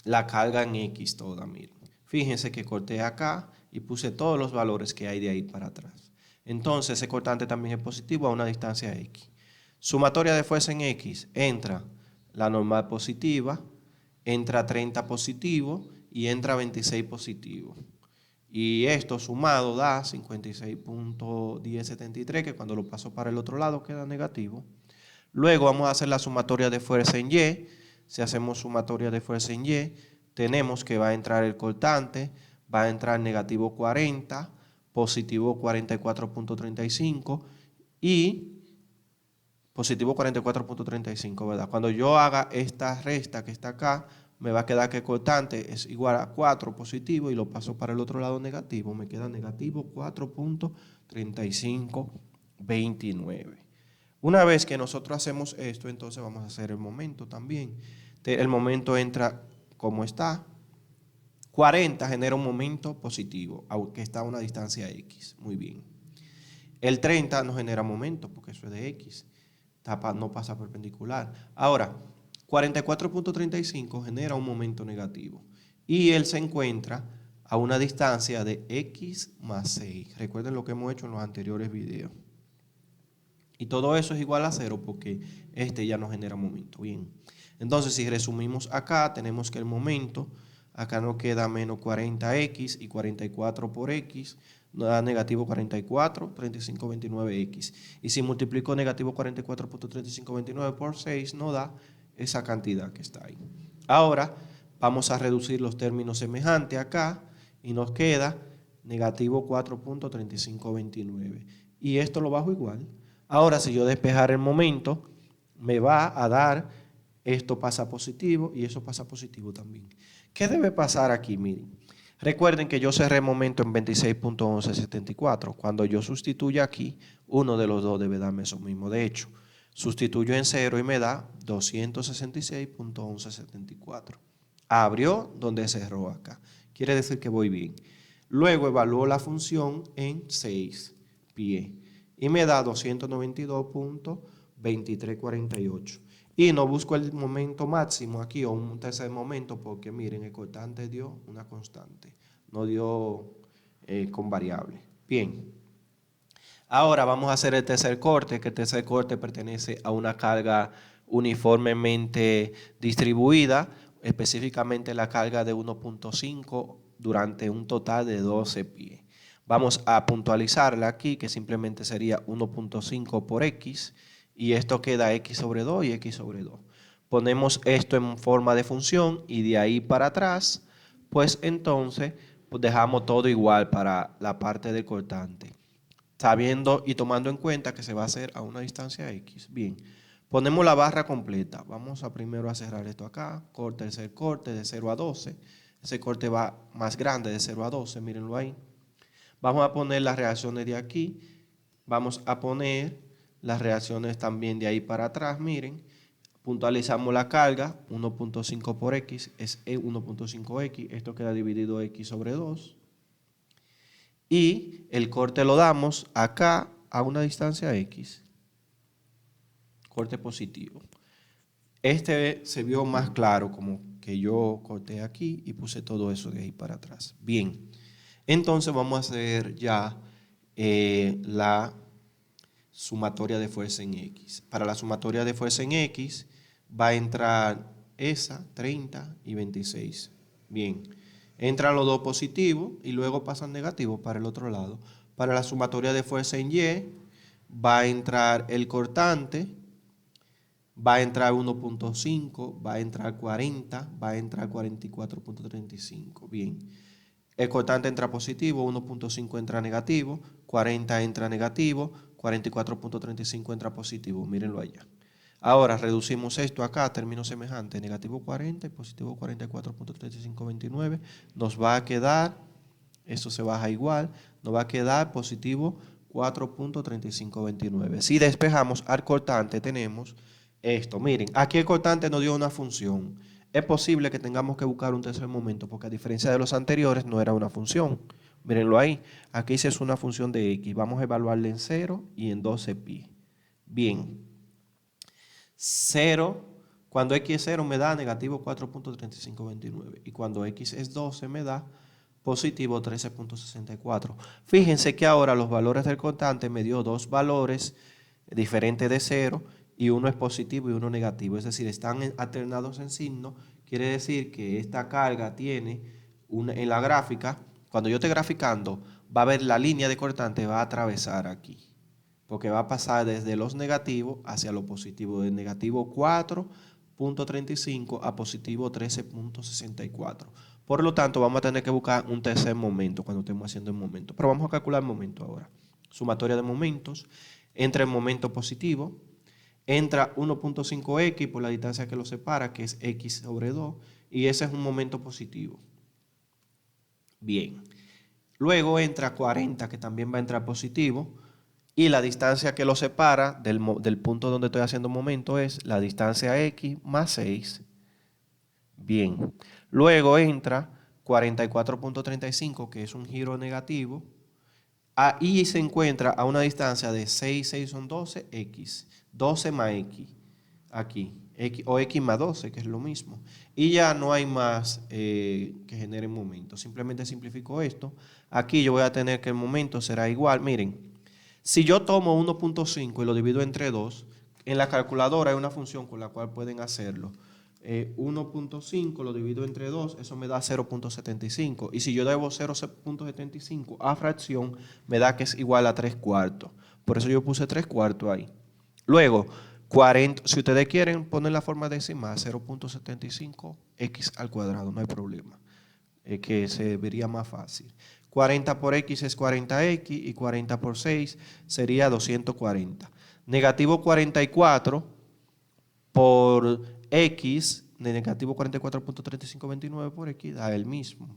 la carga en X toda, miren. Fíjense que corté acá y puse todos los valores que hay de ahí para atrás. Entonces ese cortante también es positivo a una distancia X. Sumatoria de fuerza en X, entra la normal positiva, entra 30 positivo y entra 26 positivo. Y esto sumado da 56.1073, que cuando lo paso para el otro lado queda negativo. Luego vamos a hacer la sumatoria de fuerza en Y. Si hacemos sumatoria de fuerza en Y, tenemos que va a entrar el cortante, va a entrar negativo 40, positivo 44.35 y positivo 44.35, ¿verdad? Cuando yo haga esta resta que está acá, me va a quedar que el cortante es igual a 4 positivo y lo paso para el otro lado negativo, me queda negativo 4.3529. Una vez que nosotros hacemos esto, entonces vamos a hacer el momento también. El momento entra como está. 40 genera un momento positivo, aunque está a una distancia X. Muy bien. El 30 no genera momento, porque eso es de X. No pasa perpendicular. Ahora, 44.35 genera un momento negativo. Y él se encuentra a una distancia de X más 6. Recuerden lo que hemos hecho en los anteriores videos. Y todo eso es igual a 0 porque este ya no genera momento. Bien. Entonces, si resumimos acá, tenemos que el momento, acá nos queda menos 40x y 44 por x, nos da negativo 44, 3529x. Y si multiplico negativo 44.3529 por 6, nos da esa cantidad que está ahí. Ahora, vamos a reducir los términos semejantes acá y nos queda negativo 4.3529. Y esto lo bajo igual. Ahora, si yo despejar el momento, me va a dar, esto pasa positivo y eso pasa positivo también. ¿Qué debe pasar aquí? Miren, recuerden que yo cerré el momento en 26.1174. Cuando yo sustituya aquí, uno de los dos debe darme eso mismo. De hecho, sustituyo en 0 y me da 266.1174. Abrió donde cerró acá. Quiere decir que voy bien. Luego evalúo la función en 6 pies y me da 292.2348. Y no busco el momento máximo aquí o un tercer momento porque miren, el cortante dio una constante, no dio con variable. Bien, ahora vamos a hacer el tercer corte, que el tercer corte pertenece a una carga uniformemente distribuida, específicamente la carga de 1.5 durante un total de 12 pies. Vamos a puntualizarla aquí, que simplemente sería 1.5 por X, y esto queda X sobre 2 y X sobre 2. Ponemos esto en forma de función y de ahí para atrás, pues entonces pues dejamos todo igual para la parte del cortante. Sabiendo y tomando en cuenta que se va a hacer a una distancia X. Bien, ponemos la barra completa. Vamos a primero a cerrar esto acá, tercer corte de 0 a 12. Ese corte va más grande de 0 a 12, mírenlo ahí. Vamos a poner las reacciones de aquí, vamos a poner las reacciones también de ahí para atrás, miren, puntualizamos la carga, 1.5 por X es 1.5X, esto queda dividido X sobre 2, y el corte lo damos acá a una distancia X, corte positivo. Este se vio más claro como que yo corté aquí y puse todo eso de ahí para atrás. Bien, entonces vamos a hacer ya la sumatoria de fuerza en X. Para la sumatoria de fuerza en X va a entrar esa, 30 y 26. Bien, entran los dos positivos y luego pasan negativos para el otro lado. Para la sumatoria de fuerza en Y va a entrar el cortante, va a entrar 1.5, va a entrar 40, va a entrar 44.35. Bien. El cortante entra positivo, 1.5 entra negativo, 40 entra negativo, 44.35 entra positivo. Mírenlo allá. Ahora reducimos esto acá a términos semejantes, negativo 40 y positivo 44.3529. Nos va a quedar, esto se baja igual, nos va a quedar positivo 4.3529. Si despejamos al cortante tenemos esto. Miren, aquí el cortante nos dio una función. Es posible que tengamos que buscar un tercer momento porque a diferencia de los anteriores no era una función. Mírenlo ahí. Aquí sí es una función de x. Vamos a evaluarla en 0 y en 12pi. Bien. 0, cuando x es 0 me da negativo 4.3529 y cuando x es 12 me da positivo 13.64. Fíjense que ahora los valores del cortante me dio dos valores diferentes de 0 y uno es positivo y uno negativo, es decir, están alternados en signo. Quiere decir que esta carga tiene en la gráfica, cuando yo esté graficando, va a ver la línea de cortante, va a atravesar aquí, porque va a pasar desde los negativos hacia lo positivo, de negativo 4.35 a positivo 13.64. Por lo tanto, vamos a tener que buscar un tercer momento cuando estemos haciendo el momento. Pero vamos a calcular el momento ahora. Sumatoria de momentos. Entra el momento positivo. Entra 1.5x por la distancia que lo separa, que es x sobre 2. Y ese es un momento positivo. Bien. Luego entra 40, que también va a entrar positivo. Y la distancia que lo separa del punto donde estoy haciendo momento es la distancia x más 6. Bien. Luego entra 44.35, que es un giro negativo. Ahí se encuentra a una distancia de 6 son 12, x. 12 más x. Aquí. X, o x más 12, que es lo mismo. Y ya no hay más que genere momento. Simplemente simplifico esto. Aquí yo voy a tener que el momento será igual. Miren. Si yo tomo 1.5 y lo divido entre 2, en la calculadora hay una función con la cual pueden hacerlo. 1.5 lo divido entre 2, eso me da 0.75. Y si yo debo 0.75 a fracción, me da que es igual a 3/4. Por eso yo puse 3/4 ahí. Luego, 40, si ustedes quieren poner la forma decimal, 0.75x al cuadrado, no hay problema. Que se vería más fácil. 40 por x es 40x y 40 por 6 sería 240. Negativo 44 por x, negativo 44.3529 por x da el mismo,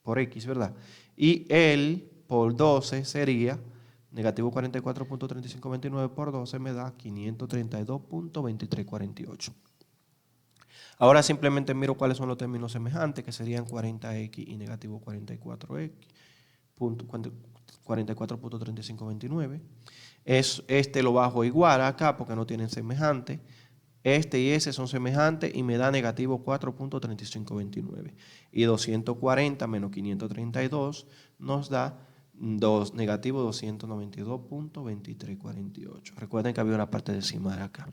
por x, ¿verdad? Y el por 12 sería negativo 44.3529 por 12 me da 532.2348. Ahora simplemente miro cuáles son los términos semejantes, que serían 40x y negativo 44x, 44.3529. Este lo bajo igual acá porque no tienen semejante. Este y ese son semejantes y me da negativo 4.3529. Y 240 menos 532 nos da negativo 292.2348. Recuerden que había una parte decimal acá.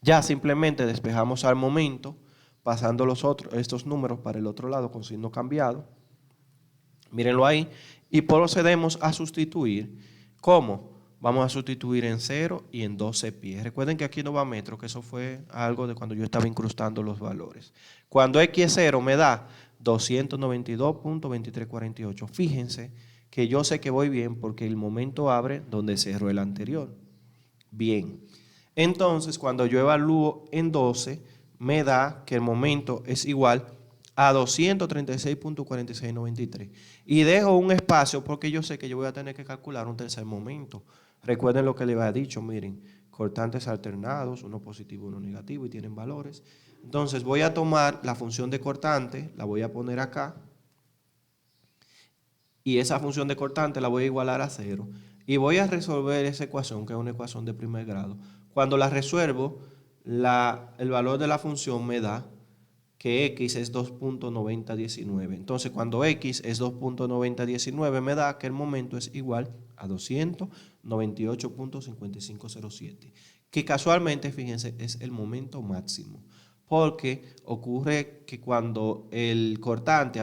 Ya simplemente despejamos al momento, pasando estos números para el otro lado con signo cambiado. Mírenlo ahí. Y procedemos a sustituir. ¿Cómo? Vamos a sustituir en 0 y en 12 pies. Recuerden que aquí no va metro, que eso fue algo de cuando yo estaba incrustando los valores. Cuando x es 0 me da 292.2348. Fíjense que yo sé que voy bien porque el momento abre donde cerró el anterior. Bien. Entonces, cuando yo evalúo en 12, me da que el momento es igual a 236.4693. Y dejo un espacio porque yo sé que yo voy a tener que calcular un tercer momento. Recuerden lo que les había dicho, miren, cortantes alternados, uno positivo y uno negativo, y tienen valores. Entonces, voy a tomar la función de cortante, la voy a poner acá, y esa función de cortante la voy a igualar a 0. Y voy a resolver esa ecuación, que es una ecuación de primer grado. Cuando la resuelvo, el valor de la función me da que x es 2.9019. Entonces, cuando x es 2.9019, me da que el momento es igual a 298.5507. Que casualmente, fíjense, es el momento máximo. Porque ocurre que cuando el cortante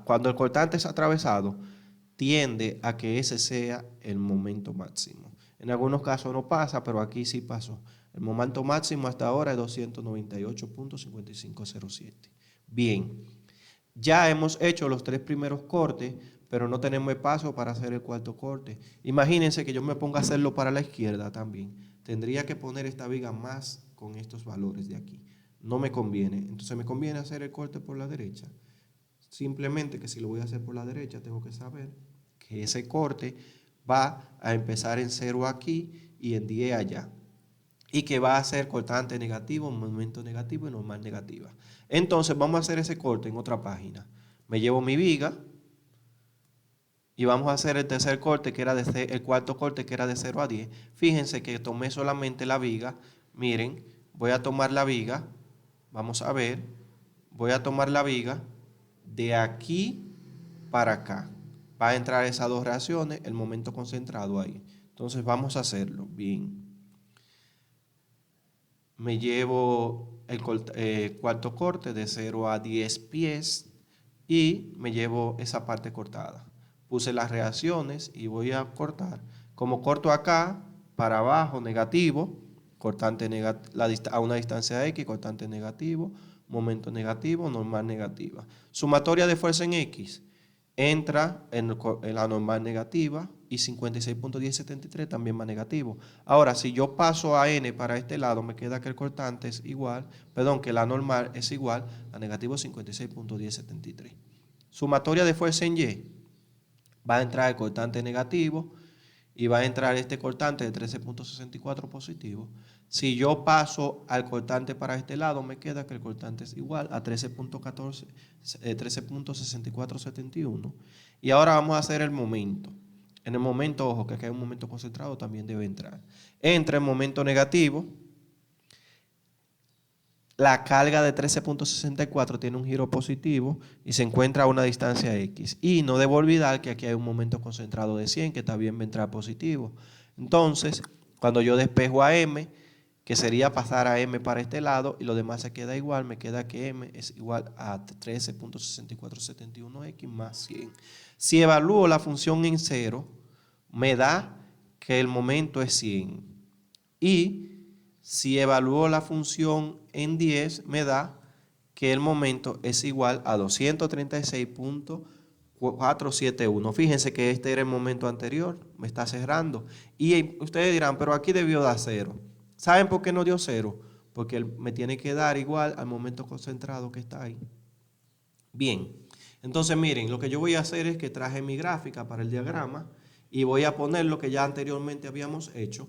cuando el cortante es atravesado, tiende a que ese sea el momento máximo. En algunos casos no pasa, pero aquí sí pasó. El momento máximo hasta ahora es 298.5507. Bien, Ya hemos hecho los 3 primeros cortes, pero no tenemos espacio para hacer el cuarto corte. Imagínense que yo me ponga a hacerlo para la izquierda también. Tendría que poner esta viga más con estos valores de aquí. No me conviene. Entonces me conviene hacer el corte por la derecha. Simplemente que si lo voy a hacer por la derecha, tengo que saber que ese corte va a empezar en 0 aquí y en 10 allá. Y que va a ser cortante negativo, momento negativo y normal negativa. Entonces vamos a hacer ese corte en otra página. Me llevo mi viga y vamos a hacer el tercer corte, que era el cuarto corte, que era de 0 a 10. Fíjense que tomé solamente la viga. Miren, voy a tomar la viga. Vamos a ver. Voy a tomar la viga de aquí para acá. Va a entrar esas dos reacciones, el momento concentrado ahí. Entonces vamos a hacerlo. Bien. Me llevo el cuarto corte de 0 a 10 pies y me llevo esa parte cortada. Puse las reacciones y voy a cortar. Como corto acá, para abajo, negativo, cortante a una distancia X, cortante negativo, momento negativo, normal negativa. Sumatoria de fuerza en X entra en la normal negativa y 56.1073 también va negativo. Ahora, si yo paso a n para este lado, me queda que el cortante es igual, perdón, que la normal es igual a negativo 56.1073. Sumatoria de fuerza en Y, va a entrar el cortante negativo y va a entrar este cortante de 13.64 positivo. Si yo paso al cortante para este lado, me queda que el cortante es igual a 13.6471. Y ahora vamos a hacer el momento. En el momento, ojo, que aquí hay un momento concentrado, también debe entrar. Entra el momento negativo. La carga de 13.64 tiene un giro positivo y se encuentra a una distancia X. Y no debo olvidar que aquí hay un momento concentrado de 100 que también va a entrar positivo. Entonces, cuando yo despejo a M, que sería pasar a M para este lado y lo demás se queda igual, me queda que M es igual a 13.6471X más 100. Si evalúo la función en 0, me da que el momento es 100. Y si evalúo la función en 10, me da que el momento es igual a 236.471. Fíjense que este era el momento anterior, me está cerrando. Y ustedes dirán, pero aquí debió dar 0. ¿Saben por qué no dio 0? Porque me tiene que dar igual al momento concentrado que está ahí. Bien, entonces miren, lo que yo voy a hacer es que traje mi gráfica para el diagrama y voy a poner lo que ya anteriormente habíamos hecho.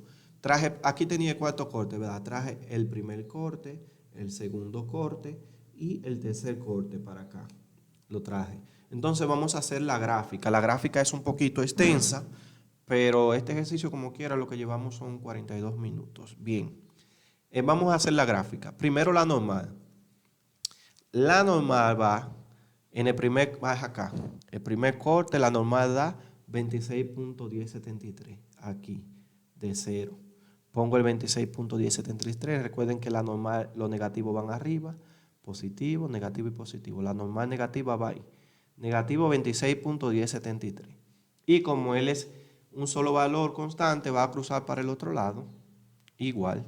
Aquí tenía el cuarto corte, ¿verdad? Traje el primer corte, el segundo corte y el tercer corte para acá. Lo traje. Entonces vamos a hacer la gráfica. La gráfica es un poquito extensa, pero este ejercicio como quiera lo que llevamos son 42 minutos. Bien, vamos a hacer la gráfica. Primero la normal. La normal va en el primer, va acá. El primer corte, la normal da 26.1073 aquí, de 0. Pongo el 26.1073. Recuerden que la normal, los negativos van arriba, positivo, negativo y positivo. La normal negativa va ahí. Negativo 26.1073. Y como él es un solo valor constante, va a cruzar para el otro lado, igual.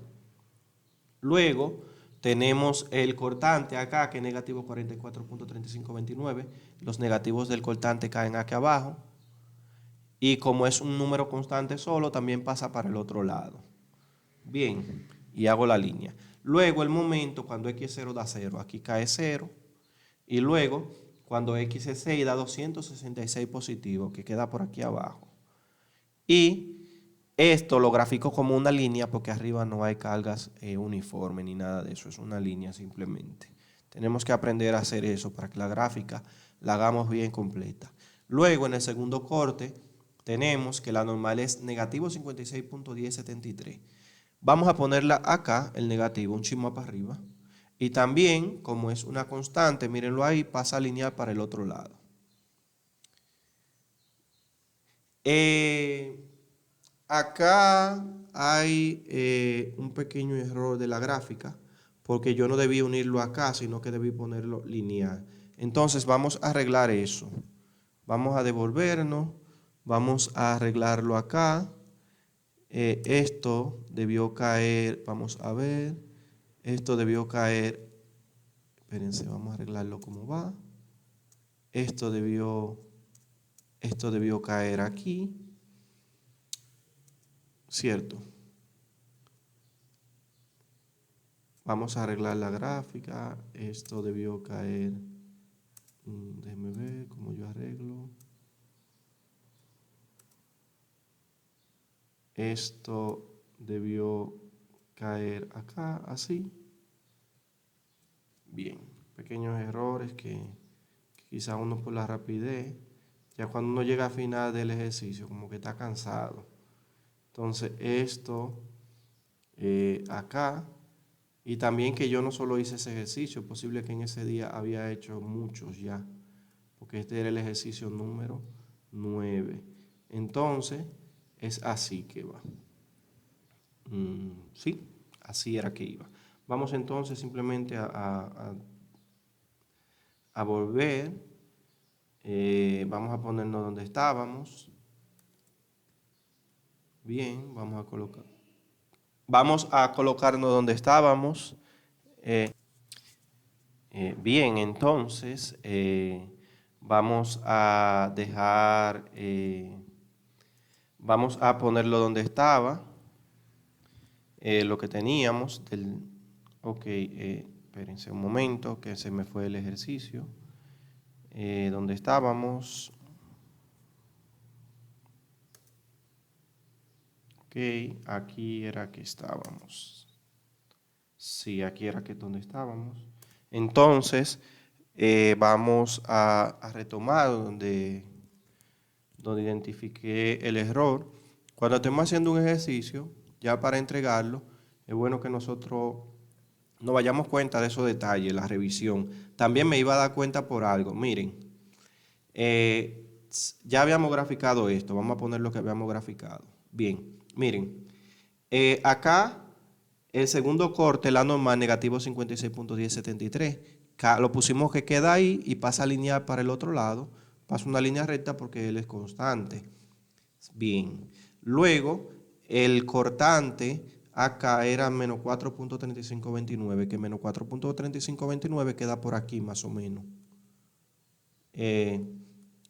Luego tenemos el cortante acá, que es negativo 44.3529. Los negativos del cortante caen aquí abajo. Y como es un número constante solo, también pasa para el otro lado. Bien, y hago la línea. Luego el momento, cuando X es 0 da 0, aquí cae 0. Y luego, cuando X es 6 da 266 positivo, que queda por aquí abajo. Y esto lo grafico como una línea porque arriba no hay cargas uniformes ni nada de eso, es una línea simplemente. Tenemos que aprender a hacer eso para que la gráfica la hagamos bien completa. Luego en el segundo corte tenemos que la normal es negativo 56.1073. Vamos a ponerla acá, el negativo, un chismo para arriba. Y también, como es una constante, mírenlo ahí, pasa a alinear para el otro lado. Acá hay un pequeño error de la gráfica, porque yo no debí unirlo acá, sino que debí ponerlo lineal. Entonces vamos a arreglar eso. Vamos a devolvernos, vamos a arreglarlo acá. Esto debió caer, vamos a ver, esto debió caer, espérense, vamos a arreglarlo como va. esto debió caer aquí, ¿cierto? Vamos a arreglar la gráfica, esto debió caer, déjenme ver cómo yo arreglo. Esto debió caer acá, así. Bien, pequeños errores que quizá uno por la rapidez, ya cuando uno llega al final del ejercicio, como que está cansado. Entonces, esto acá, y también que yo no solo hice ese ejercicio, es posible que en ese día había hecho muchos ya, porque este era el ejercicio número 9. Entonces, es así que va. Sí, así era que iba. Vamos entonces simplemente a volver. Vamos a ponernos donde estábamos. Bien, vamos a colocarnos donde estábamos. Bien, entonces vamos a dejar, vamos a ponerlo donde estaba, lo que teníamos ok, espérense un momento que se me fue el ejercicio. Donde estábamos. Ok, aquí era que estábamos. Sí, aquí era que donde estábamos. Entonces, vamos a retomar donde identifiqué el error. Cuando estemos haciendo un ejercicio, ya para entregarlo, es bueno que nosotros nos vayamos cuenta de esos detalles, la revisión. También me iba a dar cuenta por algo. Miren, ya habíamos graficado esto. Vamos a poner lo que habíamos graficado. Bien, miren. Acá, el segundo corte, la normal, negativo 56.1073. Lo pusimos que queda ahí y pasa a lineal para el otro lado. Pasa una línea recta porque él es constante. Bien. Luego, el cortante acá era menos 4.3529, que menos 4.3529 queda por aquí más o menos. En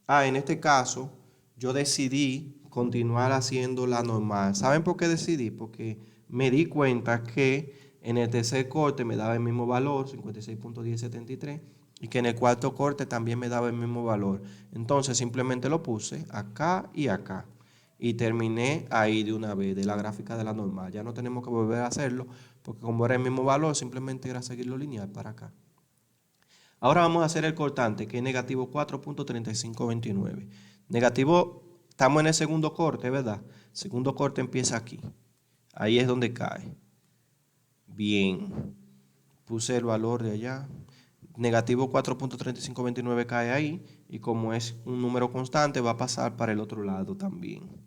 este caso, yo decidí continuar haciendo la normal. ¿Saben por qué decidí? Porque me di cuenta que en el tercer corte me daba el mismo valor, 56.1073, y que en el cuarto corte también me daba el mismo valor. Entonces simplemente lo puse acá y acá. Y terminé ahí de una vez, de la gráfica de la normal. Ya no tenemos que volver a hacerlo, porque como era el mismo valor, simplemente era seguirlo lineal para acá. Ahora vamos a hacer el cortante, que es negativo 4.3529. Negativo, estamos en el segundo corte, ¿verdad? Segundo corte empieza aquí. Ahí es donde cae. Bien. Puse el valor de allá. Negativo 4.3529 cae ahí. Y como es un número constante, va a pasar para el otro lado también.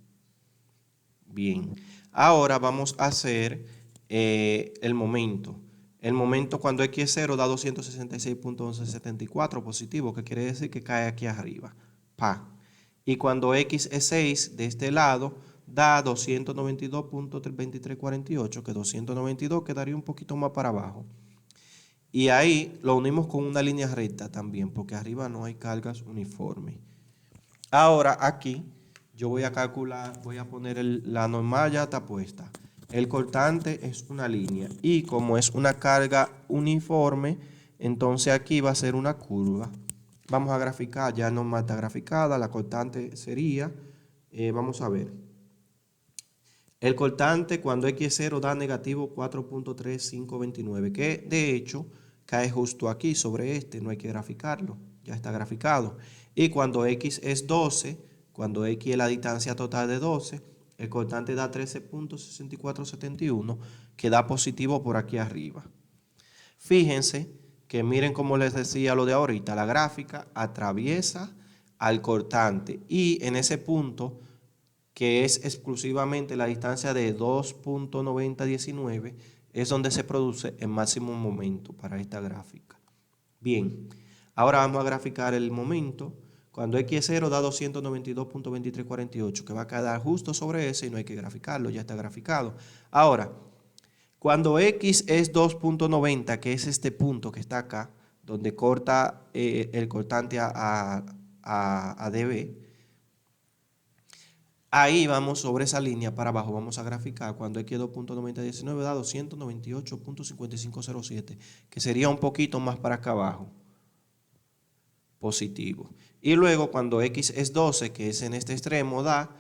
Bien. Ahora vamos a hacer el momento. El momento cuando X es 0 da 266.1174 positivo, que quiere decir que cae aquí arriba. Pa. Y cuando X es 6 de este lado da 292.2348, que 292 quedaría un poquito más para abajo. Y ahí lo unimos con una línea recta también, porque arriba no hay cargas uniformes. Ahora aquí yo voy a calcular, voy a poner la normal ya está puesta. El cortante es una línea y como es una carga uniforme, entonces aquí va a ser una curva. Vamos a graficar, ya la normal está graficada, la cortante sería, vamos a ver. El cortante cuando X es 0 da negativo 4.3529, que de hecho cae justo aquí sobre este, no hay que graficarlo, ya está graficado. Y cuando X es 12, cuando X es la distancia total de 12, el cortante da 13.6471, que da positivo por aquí arriba. Fíjense que miren como les decía lo de ahorita, la gráfica atraviesa al cortante y en ese punto, que es exclusivamente la distancia de 2.9019, es donde se produce el máximo momento para esta gráfica. Bien, ahora vamos a graficar el momento. Cuando X es 0 da 292.2348, que va a quedar justo sobre ese y no hay que graficarlo, ya está graficado. Ahora, cuando X es 2.90, que es este punto que está acá, donde corta el cortante a DB. Ahí vamos sobre esa línea para abajo, vamos a graficar cuando X 2.9019 da 298.5507, que sería un poquito más para acá abajo, positivo. Y luego cuando X es 12, que es en este extremo, da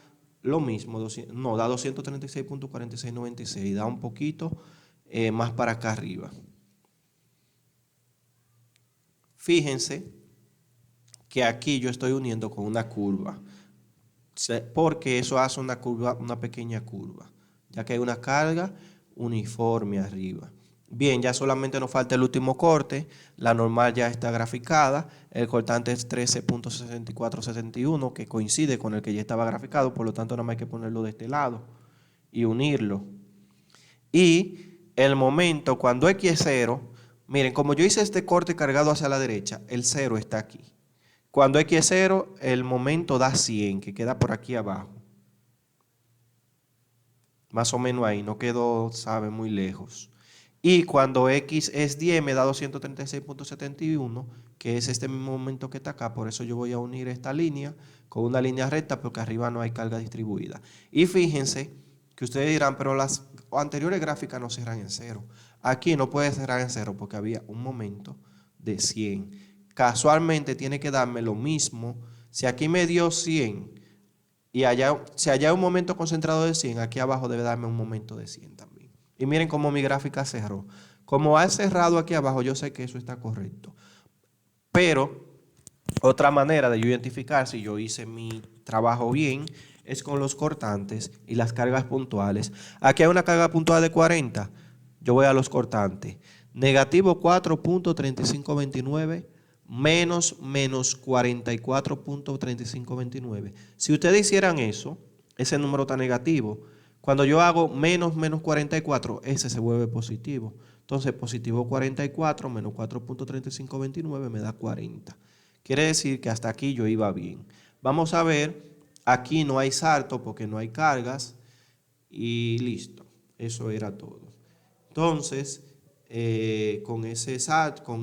lo mismo, da 236.4696, da un poquito más para acá arriba. Fíjense que aquí yo estoy uniendo con una curva, porque eso hace una curva, una pequeña curva, ya que hay una carga uniforme arriba. Bien, ya solamente nos falta el último corte, la normal ya está graficada, el cortante es 13.6461, que coincide con el que ya estaba graficado, por lo tanto nada más hay que ponerlo de este lado y unirlo. Y el momento, cuando X es 0, miren, como yo hice este corte cargado hacia la derecha, el 0 está aquí. Cuando X es 0, el momento da 100, que queda por aquí abajo. Más o menos ahí, no quedó, sabe, muy lejos. Y cuando X es 10, me da 236.71, que es este mismo momento que está acá. Por eso yo voy a unir esta línea con una línea recta, porque arriba no hay carga distribuida. Y fíjense que ustedes dirán, pero las anteriores gráficas no cerran en 0. Aquí no puede cerrar en 0 porque había un momento de 100. Casualmente tiene que darme lo mismo. Si aquí me dio 100 y si allá hay un momento concentrado de 100, aquí abajo debe darme un momento de 100 también. Y miren cómo mi gráfica cerró. Como ha cerrado aquí abajo, yo sé que eso está correcto. Pero otra manera de yo identificar si yo hice mi trabajo bien es con los cortantes y las cargas puntuales. Aquí hay una carga puntual de 40. Yo voy a los cortantes. Negativo 4.3529 menos 44.3529. Si ustedes hicieran eso, ese número está negativo. Cuando yo hago menos 44, ese se vuelve positivo. Entonces, positivo 44 menos 4.3529 me da 40. Quiere decir que hasta aquí yo iba bien. Vamos a ver, aquí no hay salto porque no hay cargas y listo. Eso era todo. Entonces, con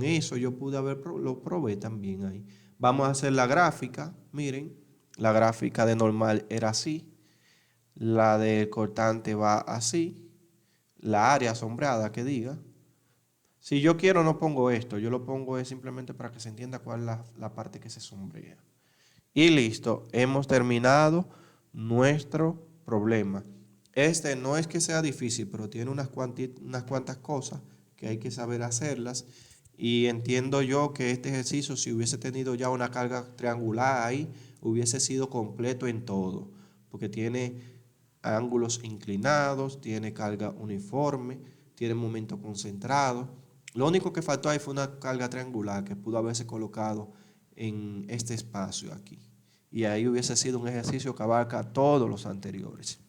eso yo pude lo probé también ahí. Vamos a hacer la gráfica. Miren, la gráfica de normal era así. La del cortante va así. La área sombreada que diga. Si yo quiero no pongo esto, yo lo pongo simplemente para que se entienda cuál es la parte que se sombrea. Y listo, hemos terminado nuestro problema. Este no es que sea difícil, pero tiene unas cuantas cosas que hay que saber hacerlas. Y entiendo yo que este ejercicio, si hubiese tenido ya una carga triangular ahí, hubiese sido completo en todo. Porque tiene ángulos inclinados, tiene carga uniforme, tiene momento concentrado. Lo único que faltó ahí fue una carga triangular que pudo haberse colocado en este espacio aquí. Y ahí hubiese sido un ejercicio que abarca todos los anteriores.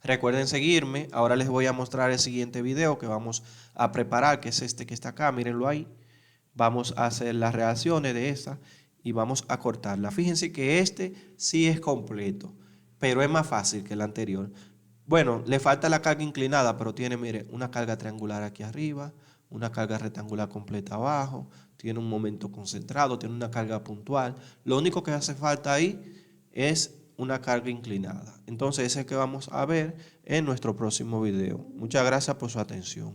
Recuerden seguirme. Ahora les voy a mostrar el siguiente video que vamos a preparar, que es este que está acá. Mírenlo ahí. Vamos a hacer las reacciones de esa y vamos a cortarla. Fíjense que este sí es completo, pero es más fácil que el anterior. Bueno, le falta la carga inclinada, pero tiene, mire, una carga triangular aquí arriba, una carga rectangular completa abajo, tiene un momento concentrado, tiene una carga puntual. Lo único que hace falta ahí es una carga inclinada. Entonces ese es el que vamos a ver en nuestro próximo video. Muchas gracias por su atención.